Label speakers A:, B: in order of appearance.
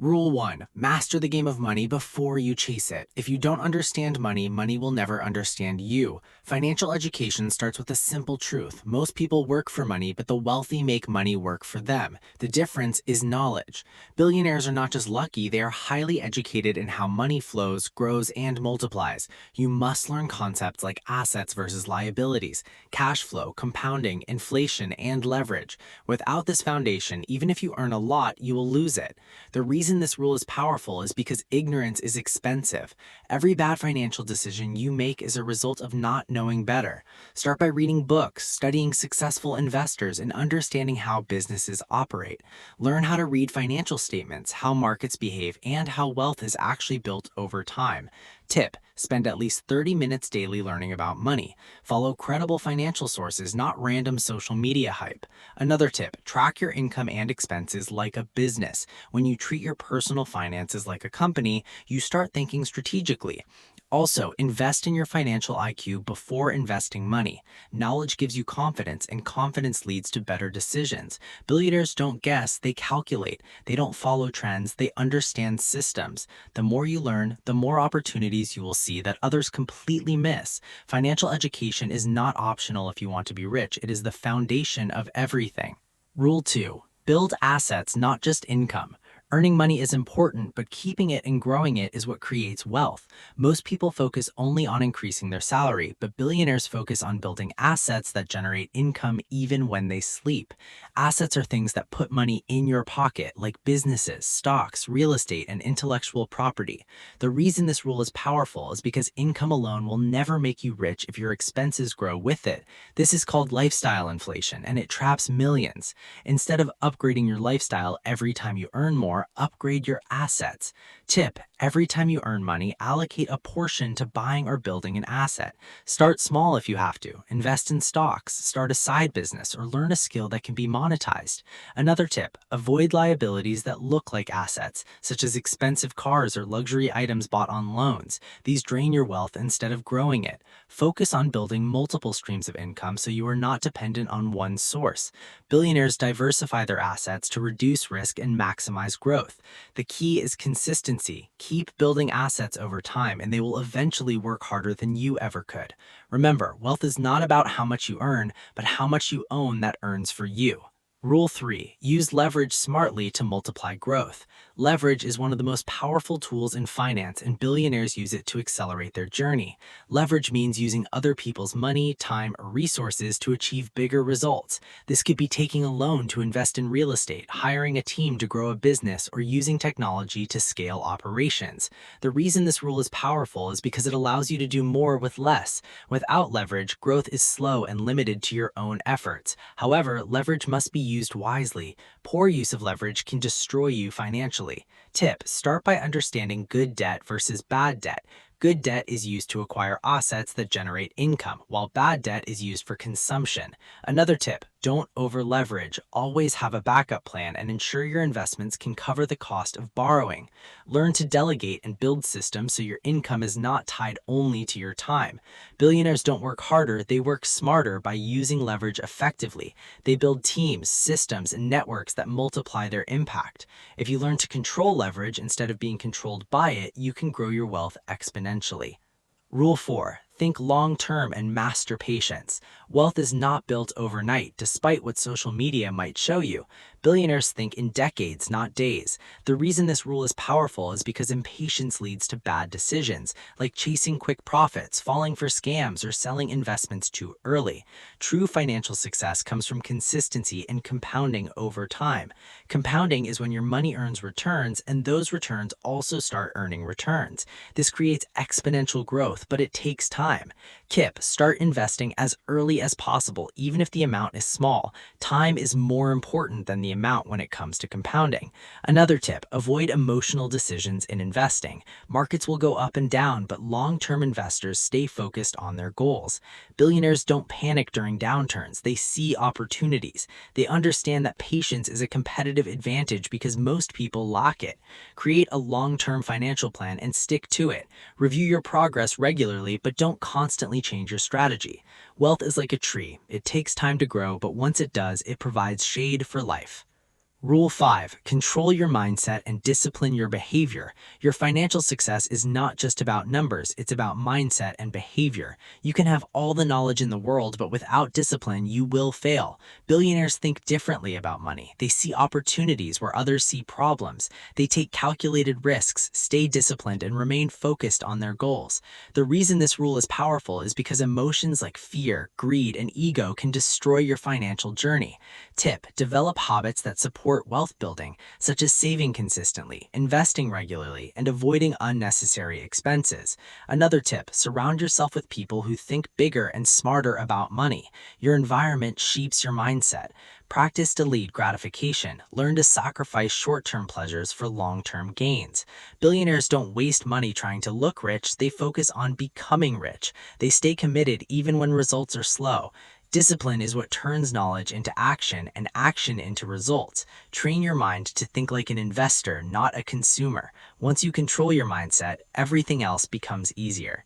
A: Rule 1. Master the game of money before you chase it. If you don't understand money, money will never understand you. Financial education starts with a simple truth. Most people work for money, but the wealthy make money work for them. The difference is knowledge. Billionaires are not just lucky, they are highly educated in how money flows, grows, and multiplies. You must learn concepts like assets versus liabilities, cash flow, compounding, inflation, and leverage. Without this foundation, even if you earn a lot, you will lose it. The reason this rule is powerful is because ignorance is expensive. Every bad financial decision you make is a result of not knowing better. Start by reading books, studying successful investors, and understanding how businesses operate. Learn how to read financial statements, how markets behave, and how wealth is actually built over time. Tip: spend at least 30 minutes daily learning about money. Follow credible financial sources, not random social media hype. Another tip: track your income and expenses like a business. When you treat your personal finances like a company, you start thinking strategically. Also, invest in your financial IQ before investing money. Knowledge gives you confidence, and confidence leads to better decisions. Billionaires don't guess, they calculate. They don't follow trends, they understand systems. The more you learn, the more opportunities you will see that others completely miss. Financial education is not optional if you want to be rich, it is the foundation of everything. Rule 2. Build assets, not just income. Earning money is important, but keeping it and growing it is what creates wealth. Most people focus only on increasing their salary, but billionaires focus on building assets that generate income even when they sleep. Assets are things that put money in your pocket, like businesses, stocks, real estate, and intellectual property. The reason this rule is powerful is because income alone will never make you rich if your expenses grow with it. This is called lifestyle inflation, and it traps millions. Instead of upgrading your lifestyle every time you earn more, upgrade your assets. Tip: every time you earn money, allocate a portion to buying or building an asset. Start small if you have to. Invest in stocks, start a side business, or learn a skill that can be monetized. Another tip: avoid liabilities that look like assets, such as expensive cars or luxury items bought on loans. These drain your wealth instead of growing it. Focus on building multiple streams of income so you are not dependent on one source. Billionaires diversify their assets to reduce risk and maximize growth. The key is consistency. Keep building assets over time, and they will eventually work harder than you ever could. Remember, wealth is not about how much you earn, but how much you own that earns for you. Rule 3. Use leverage smartly to multiply growth. Leverage is one of the most powerful tools in finance, and billionaires use it to accelerate their journey. Leverage means using other people's money, time, or resources to achieve bigger results. This could be taking a loan to invest in real estate, hiring a team to grow a business, or using technology to scale operations. The reason this rule is powerful is because it allows you to do more with less. Without leverage, growth is slow and limited to your own efforts. However, leverage must be used wisely. Poor use of leverage can destroy you financially. Tip: start by understanding good debt versus bad debt. Good debt is used to acquire assets that generate income, while bad debt is used for consumption. Another tip: don't over-leverage. Always have a backup plan and ensure your investments can cover the cost of borrowing. Learn to delegate and build systems so your income is not tied only to your time. Billionaires don't work harder, they work smarter by using leverage effectively. They build teams, systems, and networks that multiply their impact. If you learn to control leverage instead of being controlled by it, you can grow your wealth exponentially. Rule 4. Think long-term and master patience. Wealth is not built overnight, despite what social media might show you. Billionaires think in decades, not days. The reason this rule is powerful is because impatience leads to bad decisions, like chasing quick profits, falling for scams, or selling investments too early. True financial success comes from consistency and compounding over time. Compounding is when your money earns returns, and those returns also start earning returns. This creates exponential growth, but it takes time. Start investing as early as possible, even if the amount is small. Time is more important than the amount when it comes to compounding. Another tip: avoid emotional decisions in investing. Markets will go up and down, but long-term investors stay focused on their goals. Billionaires don't panic during downturns, they see opportunities. They understand that patience is a competitive advantage because most people lack it. Create a long-term financial plan and stick to it. Review your progress regularly, but don't constantly change your strategy. Wealth is like a tree. It takes time to grow, but once it does, it provides shade for life. Rule 5. Control your mindset and discipline your behavior. Your financial success is not just about numbers, it's about mindset and behavior. You can have all the knowledge in the world, but without discipline, you will fail. Billionaires think differently about money. They see opportunities where others see problems. They take calculated risks, stay disciplined, and remain focused on their goals. The reason this rule is powerful is because emotions like fear, greed, and ego can destroy your financial journey. Tip: develop habits that support wealth building, such as saving consistently, investing regularly, and avoiding unnecessary expenses. Another tip: surround yourself with people who think bigger and smarter about money. Your environment shapes your mindset. Practice delayed gratification. Learn to sacrifice short-term pleasures for long-term gains. Billionaires don't waste money trying to look rich, they focus on becoming rich. They stay committed even when results are slow. Discipline is what turns knowledge into action and action into results. Train your mind to think like an investor, not a consumer. Once you control your mindset, everything else becomes easier.